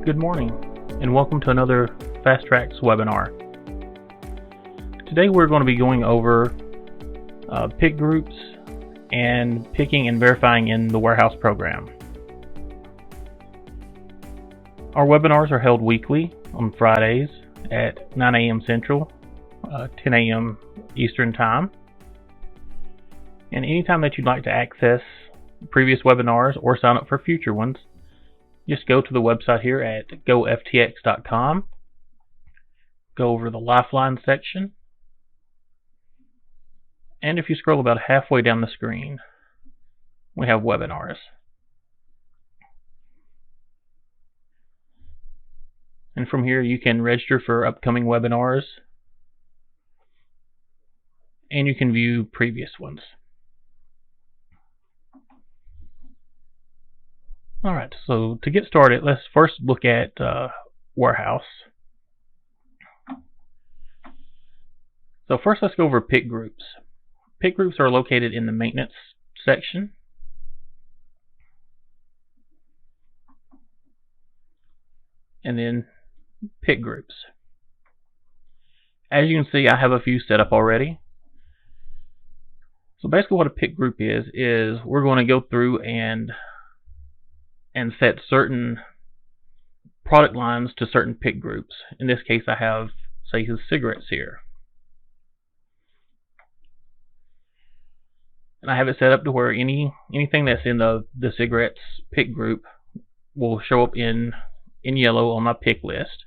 Good morning, and welcome to another FTx webinar. Today we're going to be going over pick groups and picking and verifying in the warehouse program. Our webinars are held weekly on Fridays at 9 a.m. Central, 10 a.m. Eastern Time. And anytime that you'd like to access previous webinars or sign up for future ones, just go to the website here at goftx.com, go over the Lifeline section, and if you scroll about halfway down the screen, we have webinars. And from here you can register for upcoming webinars, and you can view previous ones. Alright, so to get started, let's first look at Warehouse. So first let's go over pick groups. Pick groups are located in the maintenance section. And then pick groups. As you can see, I have a few set up already. So basically what a pick group is we're going to go through and set certain product lines to certain pick groups. In this case I have, say, his cigarettes here. And I have it set up to where anything that's in the cigarettes pick group will show up in yellow on my pick list.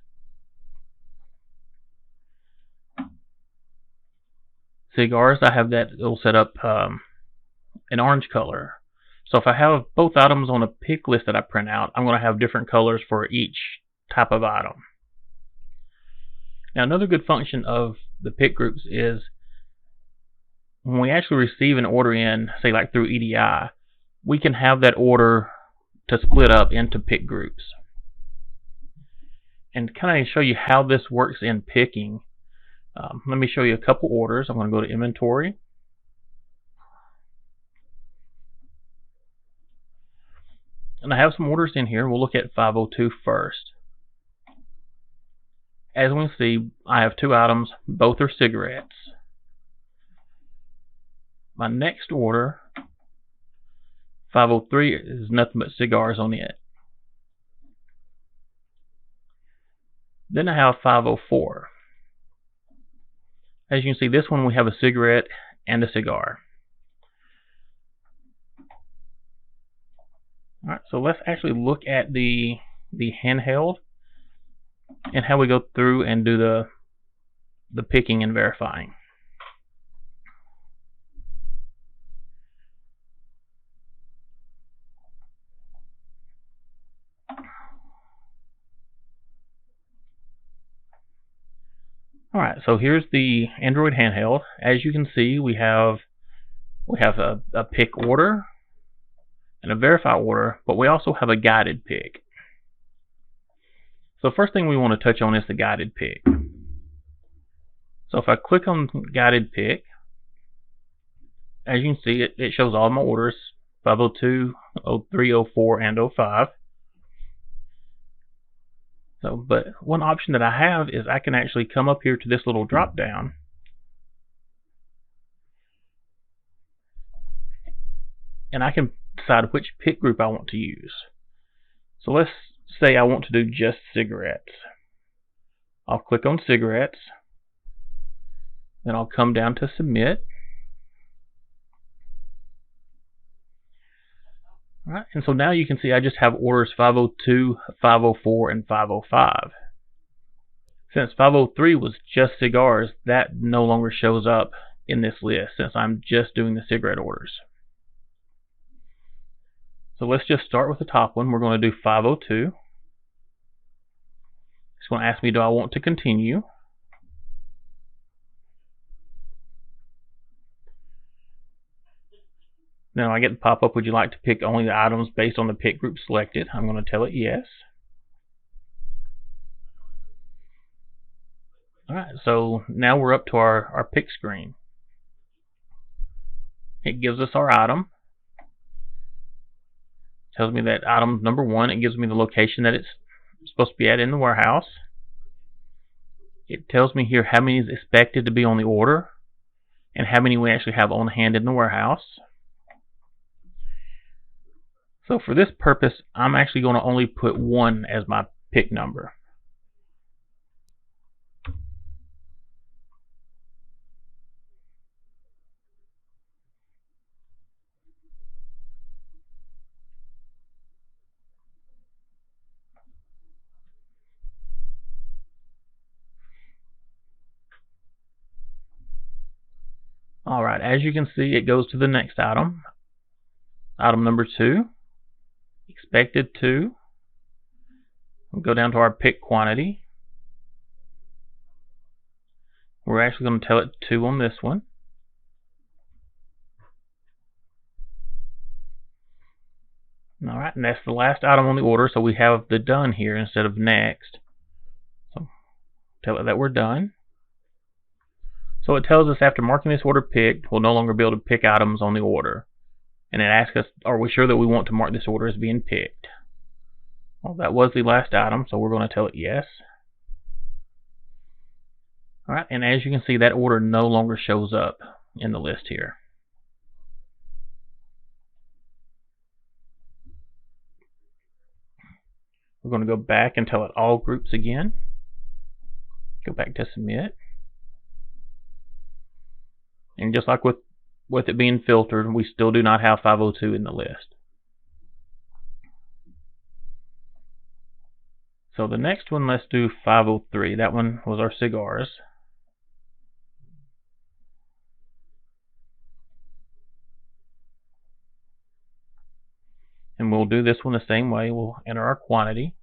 Cigars, I have that all set up in orange color. So if I have both items on a pick list that I print out, I'm going to have different colors for each type of item. Now another good function of the pick groups is when we actually receive an order in, say like through EDI, we can have that order to split up into pick groups. And kind of show you how this works in picking, let me show you a couple orders. I'm going to go to inventory. And I have some orders in here. We'll look at 502 first. As we see, I have two items. Both are cigarettes. My next order, 503, is nothing but cigars on it. Then I have 504. As you can see, this one we have a cigarette and a cigar. Alright, so let's actually look at the handheld and how we go through and do the picking and verifying. Alright, so here's the Android handheld. As you can see, we have a pick order and a verify order, but we also have a guided pick. So first thing we want to touch on is the guided pick. So if I click on guided pick, as you can see, it shows all my orders, 502, 03, 04, and 05. So, but one option that I have is I can actually come up here to this little drop down and I can decide which pick group I want to use. So let's say I want to do just cigarettes. I'll click on cigarettes, then I'll come down to submit. Alright, and so now you can see I just have orders 502, 504, and 505. Since 503 was just cigars, that no longer shows up in this list since I'm just doing the cigarette orders. So let's just start with the top one. We're going to do 502. It's going to ask me, do I want to continue? Now I get the pop-up, would you like to pick only the items based on the pick group selected? I'm going to tell it yes. Alright, so now we're up to our pick screen. It gives us our item. Tells me that item number 1. It gives me the location that it's supposed to be at in the warehouse. It tells me here how many is expected to be on the order and how many we actually have on hand in the warehouse. So for this purpose, I'm actually going to only put 1 as my pick number. Alright, as you can see, it goes to the next item. Item number 2, expected 2. We'll go down to our pick quantity. We're actually going to tell it 2 on this one. Alright, and that's the last item on the order, so we have the done here instead of next. So tell it that we're done. So it tells us after marking this order picked, we'll no longer be able to pick items on the order. And it asks us, are we sure that we want to mark this order as being picked? Well, that was the last item, so we're going to tell it yes. Alright, and as you can see, that order no longer shows up in the list here. We're going to go back and tell it all groups again. Go back to submit. And just like with it being filtered, we still do not have 502 in the list. So the next one, let's do 503. That one was our cigars. And we'll do this one the same way. We'll enter our quantity.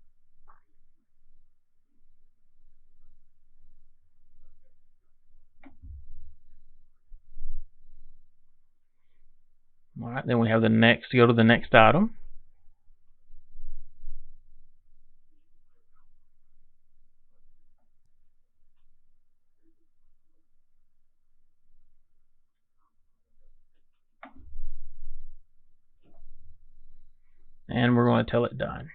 Alright, then we have the next, go to the next item. And we're going to tell it done.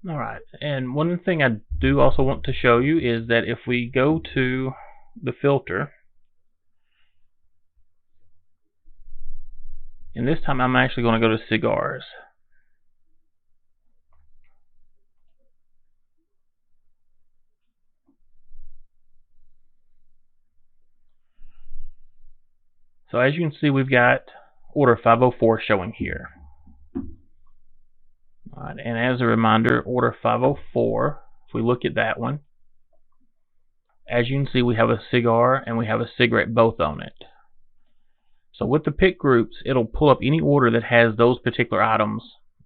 Alright, and one thing I do also want to show you is that if we go to the filter, and this time I'm actually going to go to cigars. So as you can see, we've got order 504 showing here. Alright, and as a reminder, order 504, if we look at that one, as you can see, we have a cigar and we have a cigarette both on it. So with the pick groups, it'll pull up any order that has those particular items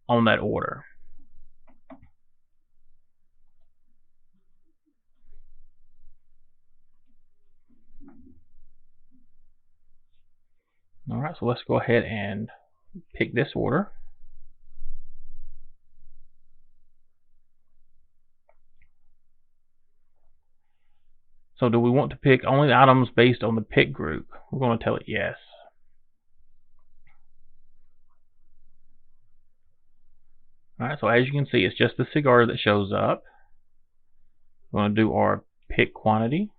on that order. Alright, so let's go ahead and pick this order. So do we want to pick only the items based on the pick group? We're going to tell it yes. Alright, so as you can see, it's just the cigar that shows up. We're going to do our pick quantity.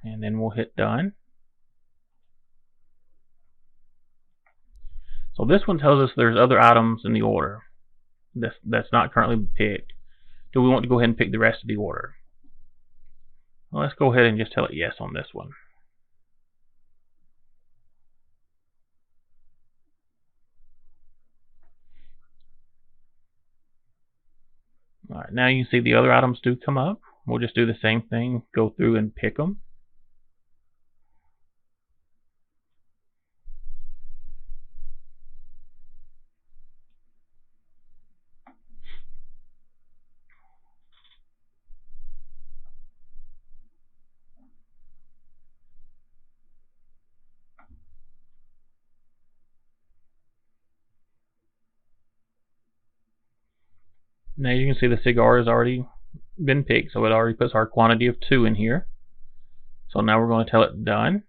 And then we'll hit done. So this one tells us there's other items in the order that's not currently picked. Do we want to go ahead and pick the rest of the order? Well, let's go ahead and just tell it yes on this one. Alright, now you can see the other items do come up. We'll just do the same thing, go through and pick them. Now you can see the cigar has already been picked, so it already puts our quantity of 2 in here. So now we're going to tell it done.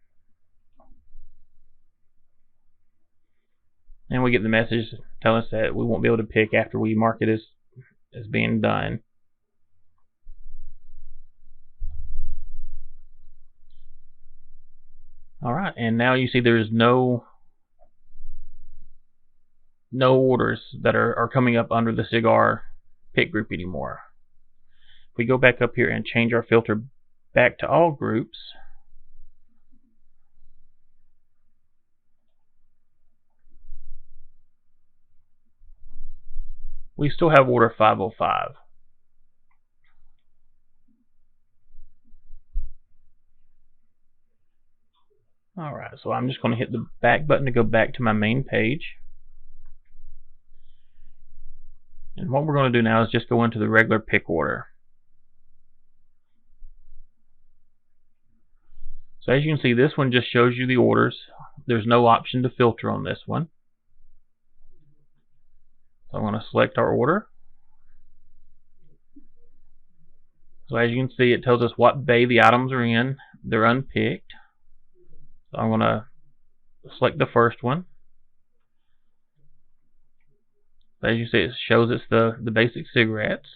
And we get the message telling us that we won't be able to pick after we mark it as being done. Alright, and now you see there's no orders that are coming up under the cigar pick group anymore. If we go back up here and change our filter back to all groups, we still have order 505. Alright, so I'm just going to hit the back button to go back to my main page. And what we're going to do now is just go into the regular pick order. So as you can see, this one just shows you the orders. There's no option to filter on this one. So I'm going to select our order. So as you can see, it tells us what bay the items are in. They're unpicked. So I'm going to select the first one. As you see, it shows us the basic cigarettes.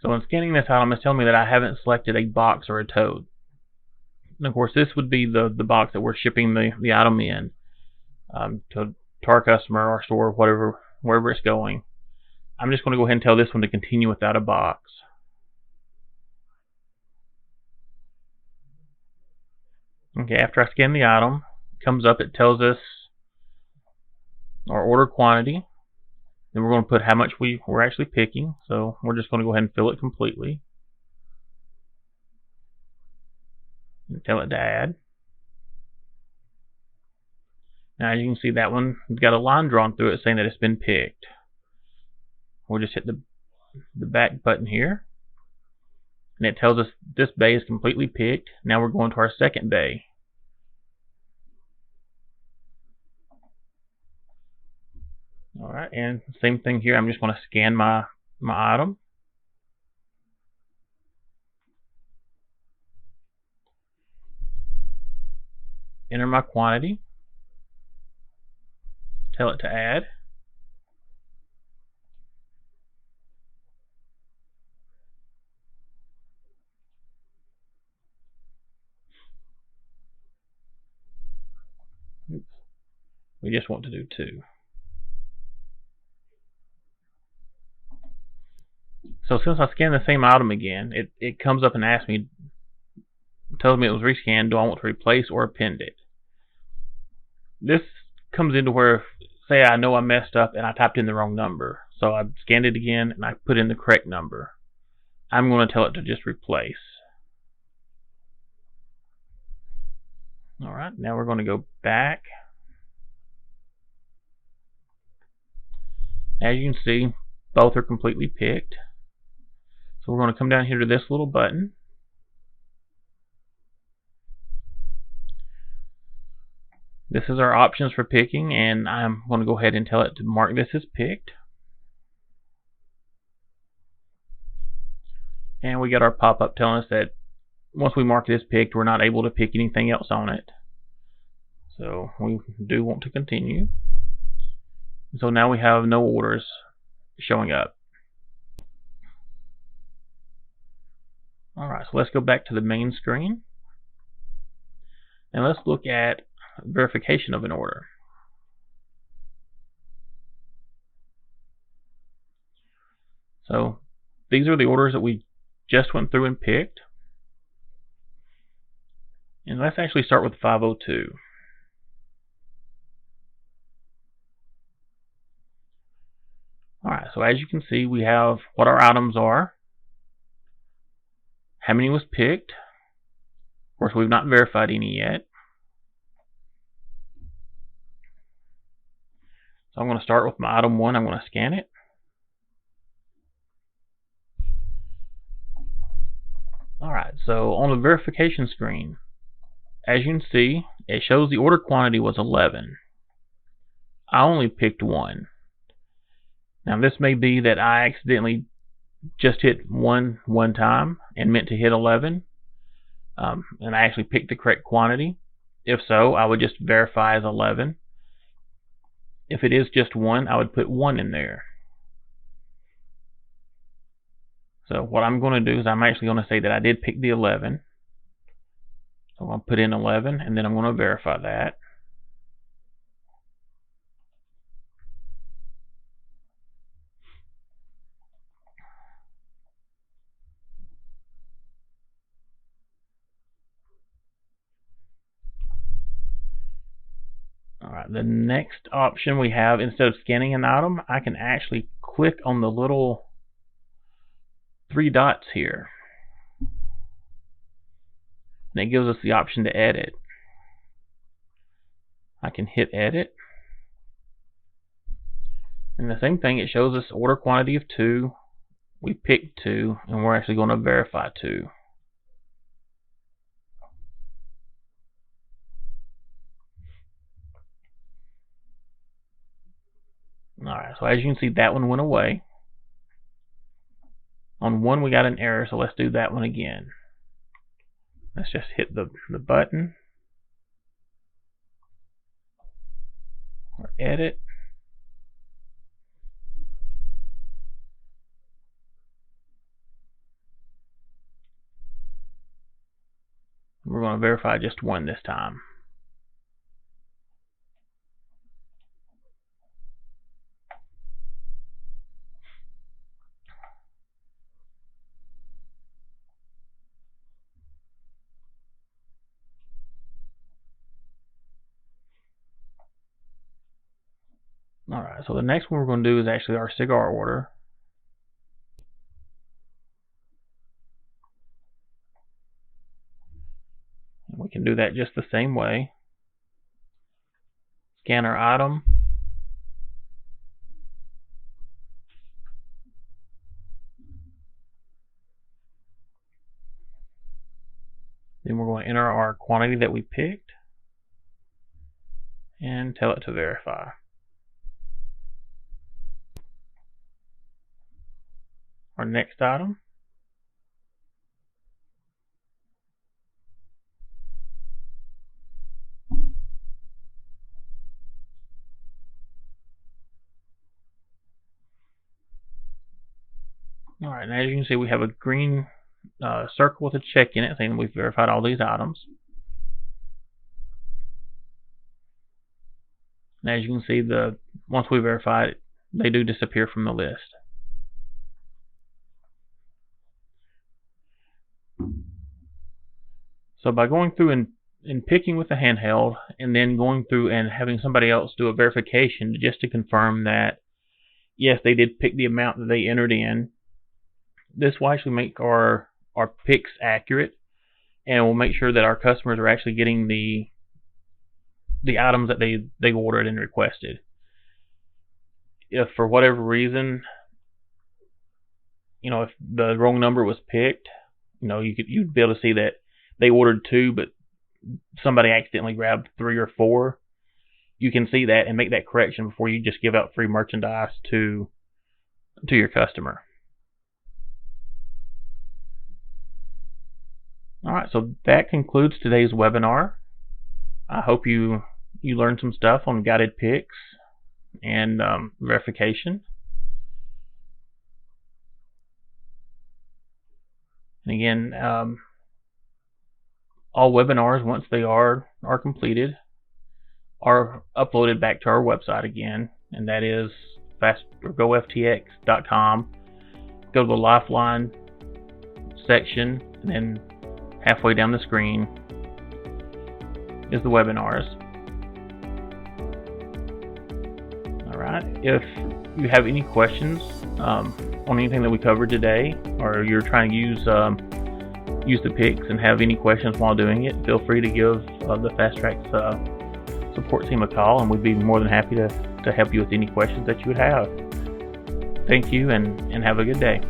So in scanning this item, it's telling me that I haven't selected a box or a tote. And of course, this would be the box that we're shipping the item in to our customer, our store, wherever it's going. I'm just going to go ahead and tell this one to continue without a box. Okay, after I scan the item, it comes up, it tells us our order quantity. Then we're going to put how much we're actually picking. So we're just going to go ahead and fill it completely. And tell it to add. Now as you can see, that one's got a line drawn through it saying that it's been picked. We'll just hit the back button here. And it tells us this bay is completely picked. Now we're going to our second bay. Alright, and same thing here. I'm just going to scan my item. Enter my quantity. Tell it to add. Oops. We just want to do 2. So since I scanned the same item again, it comes up and asks me, tells me it was rescanned, do I want to replace or append it? This comes into where, say I know I messed up and I typed in the wrong number. So I scanned it again and I put in the correct number. I'm going to tell it to just replace. Alright, now we're going to go back. As you can see, both are completely picked. So we're going to come down here to this little button. This is our options for picking, and I'm going to go ahead and tell it to mark this as picked. And we got our pop-up telling us that once we mark this picked, we're not able to pick anything else on it. So we do want to continue. So now we have no orders showing up. Alright, so let's go back to the main screen. And let's look at verification of an order. So these are the orders that we just went through and picked. And let's actually start with 502. Alright, so as you can see, we have what our items are, how many was picked. Of course, we've not verified any yet. So I'm going to start with my item 1. I'm going to scan it. Alright, so on the verification screen, as you can see, it shows the order quantity was 11. I only picked 1. Now this may be that I accidentally just hit 1 time and meant to hit 11, and I actually picked the correct quantity. If so, I would just verify as 11. If it is just 1, I would put 1 in there. So what I'm going to do is I'm actually going to say that I did pick the 11. So I'm going to put in 11, and then I'm going to verify that. Alright, the next option we have, instead of scanning an item, I can actually click on the little 3 dots here. And it gives us the option to edit. I can hit edit. And the same thing, it shows us order quantity of 2. We picked 2, and we're actually going to verify 2. Alright, so as you can see, that one went away. On 1 we got an error, so let's do that one again. Let's just hit the button. Or edit. We're going to verify just 1 this time. Alright, so the next one we're going to do is actually our cigar order. And we can do that just the same way. Scan our item. Then we're going to enter our quantity that we picked and tell it to verify. Our next item. Alright, and as you can see, we have a green circle with a check in it saying we've verified all these items. And as you can see, once we verify it, they do disappear from the list. So by going through and picking with the handheld, and then going through and having somebody else do a verification just to confirm that yes, they did pick the amount that they entered in, this will actually make our picks accurate, and will make sure that our customers are actually getting the items that they ordered and requested. If for whatever reason, if the wrong number was picked, you'd be able to see that they ordered 2, but somebody accidentally grabbed 3 or 4. You can see that and make that correction before you just give out free merchandise to your customer. Alright, so that concludes today's webinar. I hope you learned some stuff on guided picks and verification. And again, all webinars, once they are completed, are uploaded back to our website again, and that is goftx.com. Go to the Lifeline section, and then halfway down the screen is the webinars. Alright, if you have any questions on anything that we covered today, or you're trying to use the picks and have any questions while doing it, feel free to give the Fast Track support team a call, and we'd be more than happy to help you with any questions that you would have. Thank you, and have a good day.